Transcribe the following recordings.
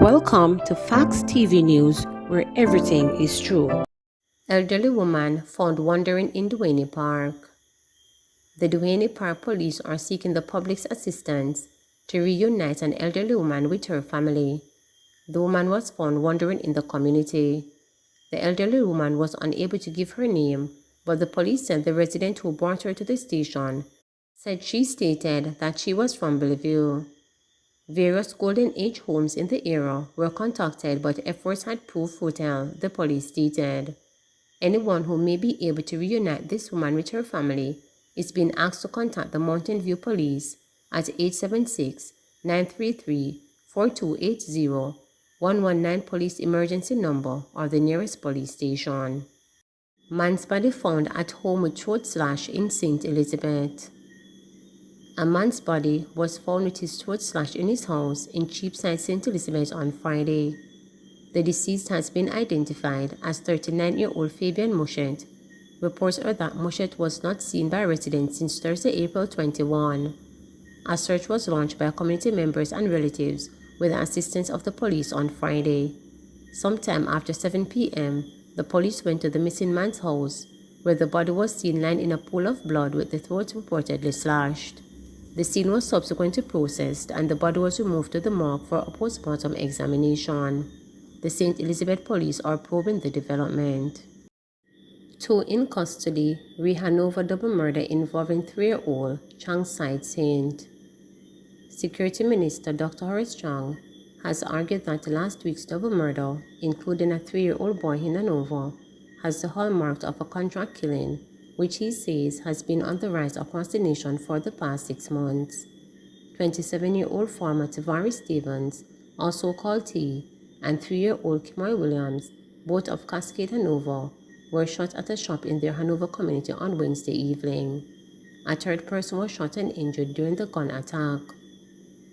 Welcome to Facts TV News, where everything is true. Elderly woman found wandering in Duane Park. The Duane Park police are seeking the public's assistance to reunite an elderly woman with her family. The woman was found wandering in the community. The elderly woman was unable to give her name, but the police said the resident who brought her to the station said she stated that she was from Bellevue. Various Golden Age homes in the area were contacted, but efforts had proved futile, the police stated. Anyone who may be able to reunite this woman with her family is being asked to contact the Mountain View Police at 876-933-4280, 119 Police Emergency Number, or the nearest police station. Man's body found at home with throat slash in St. Elizabeth. A man's body was found with his throat slashed in his house in Cheapside, St. Elizabeth on Friday. The deceased has been identified as 39-year-old Fabian Mushet. Reports are that Mushet was not seen by residents since Thursday, April 21. A search was launched by community members and relatives with the assistance of the police on Friday. Sometime after 7 p.m., the police went to the missing man's house, where the body was seen lying in a pool of blood with the throat reportedly slashed. The scene was subsequently processed and the body was removed to the morgue for a postmortem examination. The St. Elizabeth police are probing the development. 2 in custody, re-Hanover double murder involving 3-year-old, Chang Side Saint. Security Minister Dr. Horace Chang has argued that last week's double murder, including a 3-year-old boy in Hanover, has the hallmark of a contract killing, which he says has been on the rise across the nation for the past 6 months. 27-year-old farmer Tavares Stevens, also called T, and 3-year-old Kimoy Williams, both of Cascade, Hanover, were shot at a shop in their Hanover community on Wednesday evening. A third person was shot and injured during the gun attack.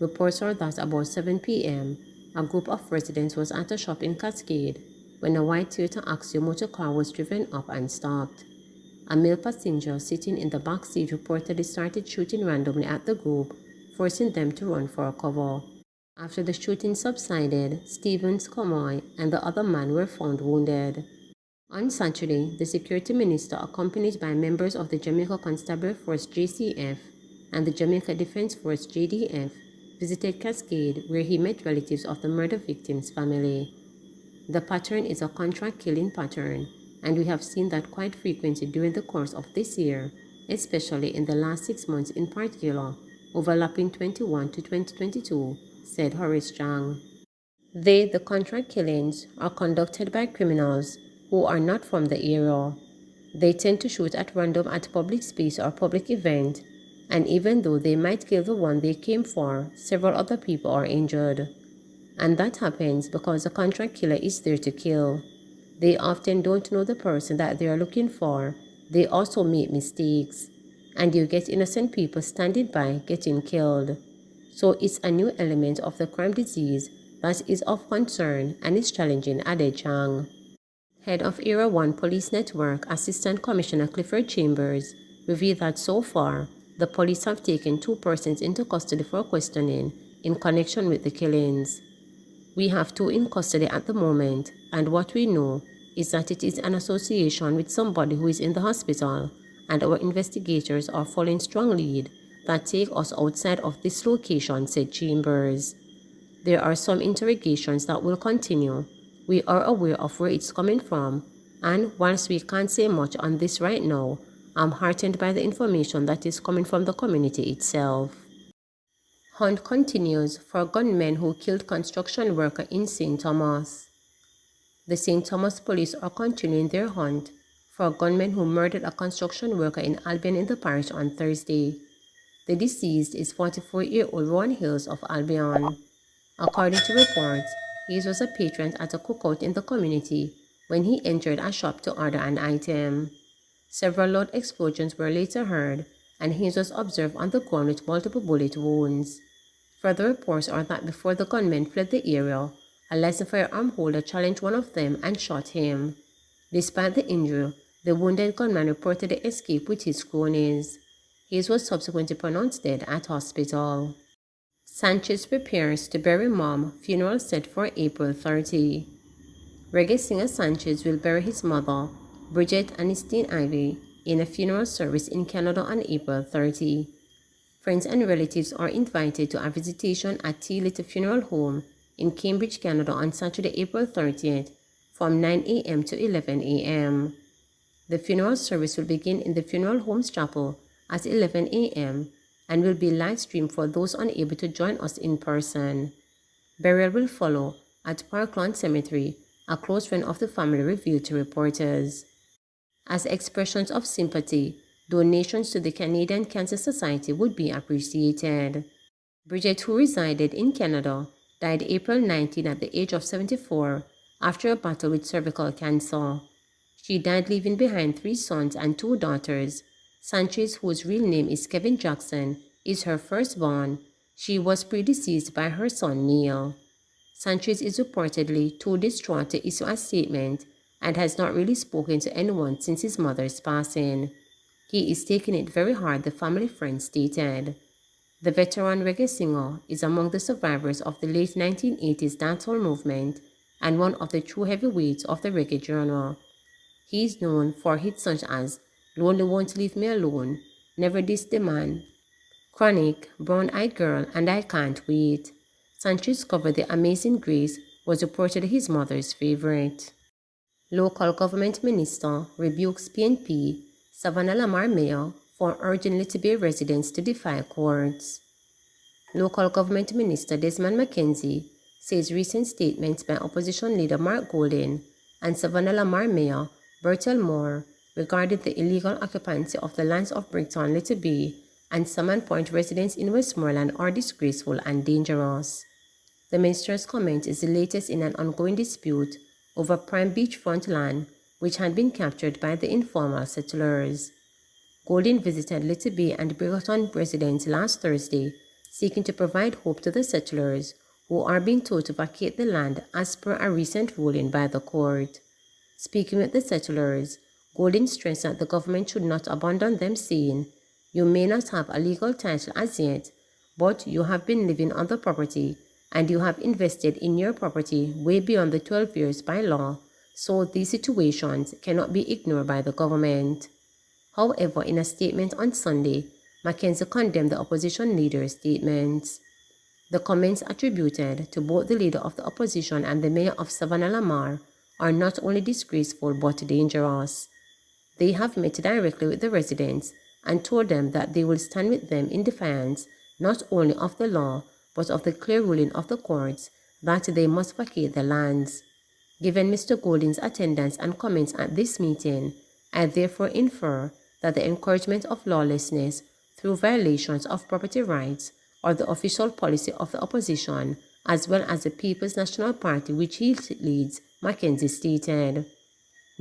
Reports are that about 7 p.m., a group of residents was at a shop in Cascade when a white Toyota Axio motor car was driven up and stopped. A male passenger sitting in the back seat reportedly started shooting randomly at the group, forcing them to run for cover. After the shooting subsided, Stevens, Comoy, and the other man were found wounded. On Saturday, the security minister, accompanied by members of the Jamaica Constabulary Force JCF and the Jamaica Defense Force JDF, visited Cascade, where he met relatives of the murder victim's family. The pattern is a contract killing pattern, and we have seen that quite frequently during the course of this year, especially in the last 6 months in particular, overlapping 21 to 2022, said Horace Chang. The contract killings, are conducted by criminals who are not from the area. They tend to shoot at random at public space or public event, and even though they might kill the one they came for, several other people are injured. And that happens because the contract killer is there to kill. They often don't know the person that they are looking for. They also make mistakes. And you get innocent people standing by getting killed. So it's a new element of the crime disease that is of concern and is challenging, added Chang. Head of Area 1 Police Network, Assistant Commissioner Clifford Chambers, revealed that so far, the police have taken 2 persons into custody for questioning in connection with the killings. We have 2 in custody at the moment, and what we know is that it is an association with somebody who is in the hospital, and our investigators are following strong lead that take us outside of this location, said Chambers. There are some interrogations that will continue. We are aware of where it's coming from, and whilst we can't say much on this right now, I'm heartened by the information that is coming from the community itself. Hunt continues for gunmen who killed construction worker in St. Thomas. The St. Thomas police are continuing their hunt for a gunman who murdered a construction worker in Albion in the parish on Thursday. The deceased is 44-year-old Ron Hills of Albion. According to reports, he was a patron at a cookout in the community when he entered a shop to order an item. Several loud explosions were later heard, and he was observed on the ground with multiple bullet wounds. Further reports are that before the gunmen fled the area, a licensed firearm holder challenged one of them and shot him. Despite the injury, the wounded gunman reportedly escaped with his cronies. He was subsequently pronounced dead at hospital. Sanchez prepares to bury mom, funeral set for April 30. Reggae singer Sanchez will bury his mother, Bridget Ernestine Ivy, in a funeral service in Canada on April 30. Friends and relatives are invited to a visitation at T. Little Funeral Home in Cambridge, Canada on Saturday, April 30th from 9 a.m. to 11 a.m. The funeral service will begin in the funeral home's chapel at 11 a.m. and will be live streamed for those unable to join us in person. Burial will follow at Parklawn Cemetery, a close friend of the family revealed to reporters. As expressions of sympathy, donations to the Canadian Cancer Society would be appreciated. Bridget, who resided in Canada, died April 19 at the age of 74 after a battle with cervical cancer. She died leaving behind 3 sons and 2 daughters. Sanchez, whose real name is Kevin Jackson, is her firstborn. She was predeceased by her son Neil. Sanchez is reportedly too distraught to issue a statement and has not really spoken to anyone since his mother's passing. He is taking it very hard, the family friend stated. The veteran reggae singer is among the survivors of the late 1980s dancehall movement and one of the true heavyweights of the reggae genre. He is known for hits such as Lonely Won't Leave Me Alone, Never Diss the Man, Chronic, Brown Eyed Girl, and I Can't Wait. Sanchez covered The Amazing Grace was reportedly his mother's favorite. Local government minister rebukes PNP, Savannah Lamar mayor for urging Little Bay residents to defy courts. Local government minister Desmond McKenzie says recent statements by opposition leader Mark Golden and Savannah Lamar mayor Bertel Moore regarding the illegal occupancy of the lands of Bricktown, Little Bay, and Salmon Point residents in Westmoreland are disgraceful and dangerous. The minister's comment is the latest in an ongoing dispute over prime beachfront land which had been captured by the informal settlers. Golden visited Little Bay and Bricktown residents last Thursday, seeking to provide hope to the settlers who are being told to vacate the land as per a recent ruling by the court. Speaking with the settlers, Golden stressed that the government should not abandon them, saying, "You may not have a legal title as yet, but you have been living on the property and you have invested in your property way beyond the 12 years by law, so these situations cannot be ignored by the government." However, in a statement on Sunday, Mackenzie condemned the opposition leader's statements. The comments attributed to both the leader of the opposition and the mayor of Savannah Lamar are not only disgraceful but dangerous. They have met directly with the residents and told them that they will stand with them in defiance not only of the law but of the clear ruling of the courts that they must vacate the lands. Given Mr. Golden's attendance and comments at this meeting, I therefore infer that the encouragement of lawlessness through violations of property rights or the official policy of the opposition, as well as the People's National Party which he leads, Mackenzie stated.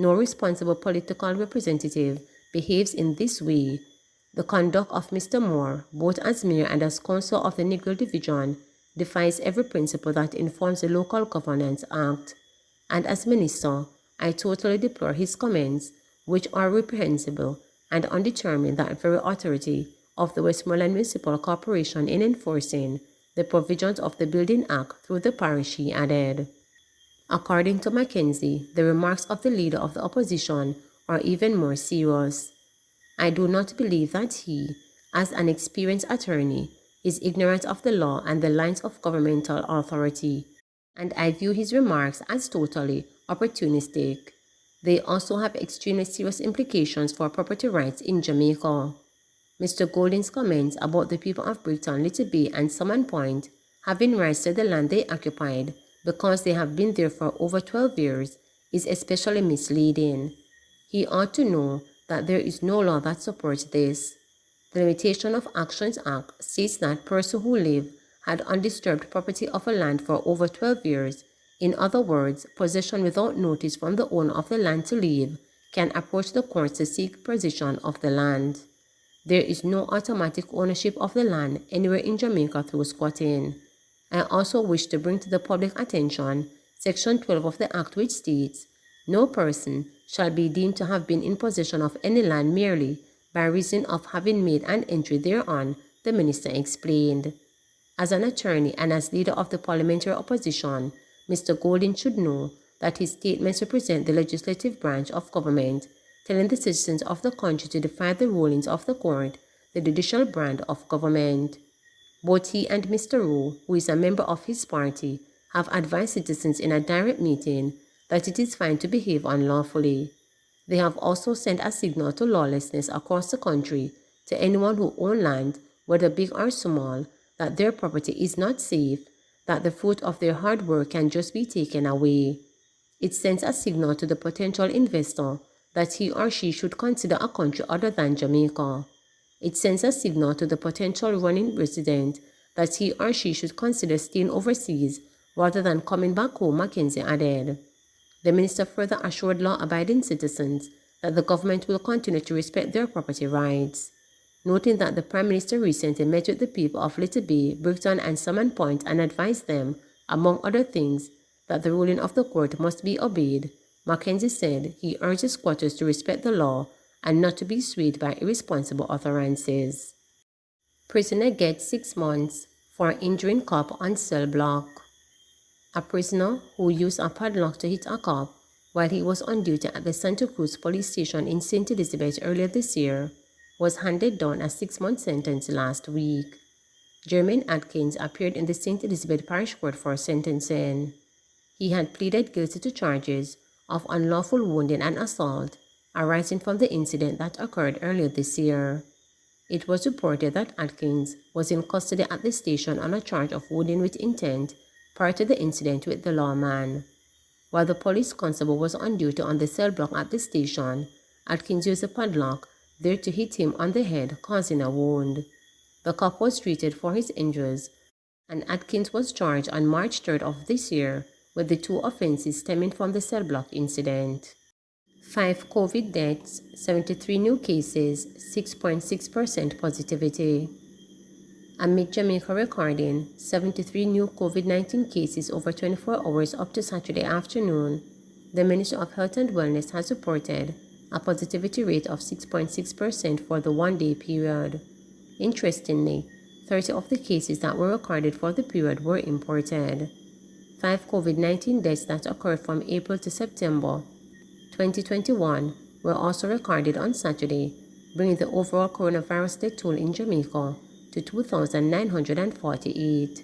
No responsible political representative behaves in this way. The conduct of Mr. Moore, both as mayor and as councillor of the Negro Division, defies every principle that informs the Local Governance Act. And as minister, I totally deplore his comments, which are reprehensible and undetermined that very authority of the Westmoreland Municipal Corporation in enforcing the provisions of the Building Act through the parish, he added. According to Mackenzie, the remarks of the leader of the opposition are even more serious. I do not believe that he, as an experienced attorney, is ignorant of the law and the lines of governmental authority, and I view his remarks as totally opportunistic. They also have extremely serious implications for property rights in Jamaica. Mr. Golden's comments about the people of Bricktown, Little Bay, and Salmon Point having rights to the land they occupied because they have been there for over 12 years is especially misleading. He ought to know that there is no law that supports this. The Limitation of Actions Act states that persons who live had undisturbed property of a land for over 12 years, in other words, possession without notice from the owner of the land to leave, can approach the courts to seek possession of the land. There is no automatic ownership of the land anywhere in Jamaica through squatting. I also wish to bring to the public attention Section 12 of the Act, which states, "No person shall be deemed to have been in possession of any land merely by reason of having made an entry thereon," the minister explained. As an attorney and as leader of the parliamentary opposition, Mr. Golding should know that his statements represent the legislative branch of government, telling the citizens of the country to defy the rulings of the court, the judicial branch of government. Both he and Mr. Rowe, who is a member of his party, have advised citizens in a direct meeting that it is fine to behave unlawfully. They have also sent a signal to lawlessness across the country to anyone who owns land, whether big or small, that their property is not safe, that the fruit of their hard work can just be taken away. It sends a signal to the potential investor that he or she should consider a country other than Jamaica. It sends a signal to the potential running resident that he or she should consider staying overseas rather than coming back home, Mackenzie added. The minister further assured law-abiding citizens that the government will continue to respect their property rights, noting that the Prime Minister recently met with the people of Little Bay, Brighton and Salmon Point and advised them, among other things, that the ruling of the court must be obeyed. Mackenzie said he urges squatters to respect the law and not to be swayed by irresponsible utterances. Prisoner gets 6 months for injuring cop on cell block. A prisoner who used a padlock to hit a cop while he was on duty at the Santa Cruz police station in St. Elizabeth earlier this year was handed down a 6-month sentence last week. Jermaine Atkins appeared in the St. Elizabeth Parish Court for sentencing. He had pleaded guilty to charges of unlawful wounding and assault arising from the incident that occurred earlier this year. It was reported that Atkins was in custody at the station on a charge of wounding with intent prior to the incident with the lawman. While the police constable was on duty on the cell block at the station, Atkins used a padlock there to hit him on the head, causing a wound. The cop was treated for his injuries, and Atkins was charged on March 3rd of this year with the 2 offenses stemming from the cell block incident. 5 COVID deaths, 73 new cases, 6.6% positivity. Amid Jamaica recording 73 new COVID-19 cases over 24 hours up to Saturday afternoon, the Ministry of Health and Wellness has reported a positivity rate of 6.6% for the one-day period. Interestingly, 30 of the cases that were recorded for the period were imported. 5 COVID-19 deaths that occurred from April to September 2021 were also recorded on Saturday, bringing the overall coronavirus death toll in Jamaica to 2,948.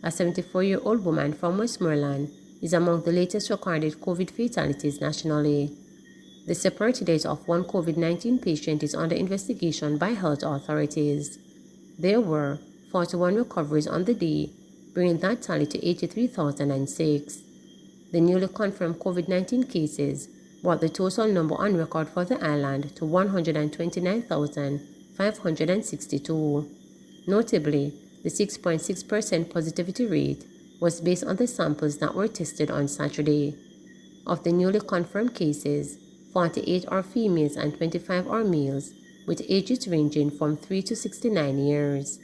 A 74-year-old woman from Westmoreland is among the latest recorded COVID fatalities nationally. The separate death of one COVID-19 patient is under investigation by health authorities. There were 41 recoveries on the day, bringing that tally to 83,006. The newly confirmed COVID-19 cases brought the total number on record for the island to 129,562. Notably, the 6.6% positivity rate was based on the samples that were tested on Saturday. Of the newly confirmed cases, 48 are females and 25 are males, with ages ranging from 3 to 69 years.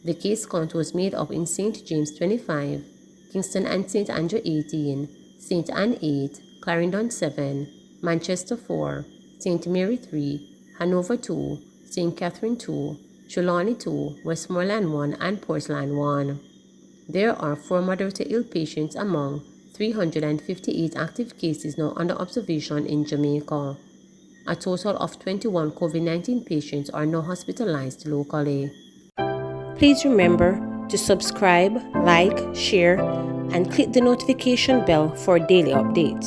The case count was made up in St. James 25, Kingston and St. Andrew 18, St. Anne 8, Clarendon 7, Manchester 4, St. Mary 3, Hanover 2, St. Catherine 2, Trelawney 2, Westmoreland 1, and Portland 1. There are 4 moderately ill patients among 358 active cases now under observation in Jamaica. A total of 21 COVID-19 patients are now hospitalized locally. Please remember to subscribe, like, share, and click the notification bell for daily updates.